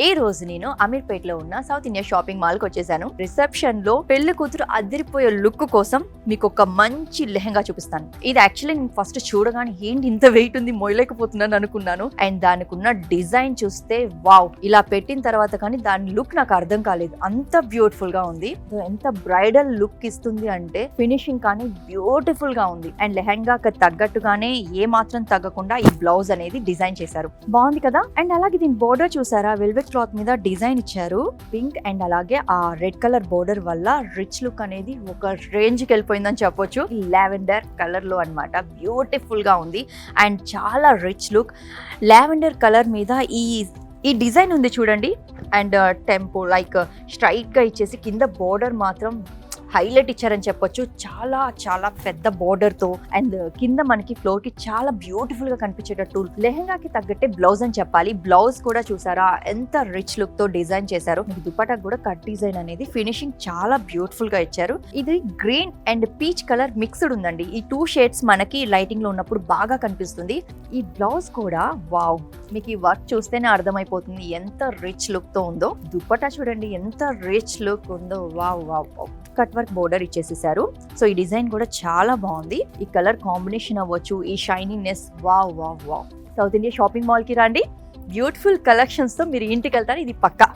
ఈ రోజు నేను అమీర్పేటలో ఉన్న సౌత్ ఇండియా షాపింగ్ మాల్ కి వచ్చేసాను. రిసెప్షన్ లో పెళ్లి కూతురు అదిరిపోయే లుక్ కోసం మీకు ఒక మంచి లెహంగా చూపిస్తాను. ఇది యాక్చువల్లీ నేను ఫస్ట్ చూడగానే ఏంటి ఇంత వెయిట్ ఉంది మోయలేకపోతున్నాను అనుకున్నాను. అండ్ దానికి ఉన్న డిజైన్ చూస్తే వావ్, ఇలా పెట్టిన తర్వాత కానీ దాని లుక్ నాకు అర్థం కాలేదు. అంత బ్యూటిఫుల్ గా ఉంది. ఎంత బ్రైడల్ లుక్ ఇస్తుంది అంటే ఫినిషింగ్ కానీ బ్యూటిఫుల్ గా ఉంది. అండ్ లెహంగాకి తగ్గట్టుగానే ఏ మాత్రం తగ్గకుండా ఈ బ్లౌజ్ అనేది డిజైన్ చేశారు. బాగుంది కదా. అండ్ అలాగే దీని బోర్డర్ చూసారా, వెల్వెట్ క్లాత్ మీద డిజైన్ ఇచ్చారు. పింక్ అండ్ అలాగే ఆ రెడ్ కలర్ బోర్డర్ వల్ల రిచ్ లుక్ అనేది ఒక రేంజ్ కి వెళ్ళిపోయిందని చెప్పొచ్చు. లావెండర్ కలర్ లో అన్నమాట. బ్యూటిఫుల్ గా ఉంది అండ్ చాలా రిచ్ లుక్. లావెండర్ కలర్ మీద ఈ డిజైన్ ఉంది చూడండి. అండ్ టెంపో లైక్ స్ట్రైట్ గా ఇచ్చేసి కింద బోర్డర్ మాత్రం హైలైట్ ఇచ్చారని చెప్పొచ్చు. చాలా చాలా పెద్ద బోర్డర్ తో అండ్ కింద మనకి ఫ్లోర్ కి చాలా బ్యూటిఫుల్ గా కనిపించేటట్టు లెహంగాకి తగ్గట్టే బ్లౌజ్ అని చెప్పాలి. బ్లౌజ్ కూడా చూసారా ఎంత రిచ్ లుక్ తో డిజైన్ చేశారు. దుపట్టాకు కూడా కట్ డిజైన్ అనేది ఫినిషింగ్ చాలా బ్యూటిఫుల్ గా ఇచ్చారు. ఇది green and peach colour mixed ఉందండి. ఈ 2 షేడ్స్ మనకి లైటింగ్ లో ఉన్నప్పుడు బాగా కనిపిస్తుంది. ఈ బ్లౌజ్ కూడా వావ్, మీకు ఈ వర్క్ చూస్తేనే అర్థమైపోతుంది ఎంత రిచ్ లుక్ తో ఉందో. దుపట్టా చూడండి ఎంత రిచ్ లుక్ ఉందో. Wow wow wow. Cut work border ఇచ్చేసేసారు. సో ఈ డిజైన్ కూడా చాలా బాగుంది. ఈ కలర్ కాంబినేషన్ అవ్వచ్చు, ఈ shininess, wow wow wow. South India shopping mall కి రండి. బ్యూటిఫుల్ కలెక్షన్స్ తో మీరు ఇంటికి వెళ్తారు, ఇది పక్కా.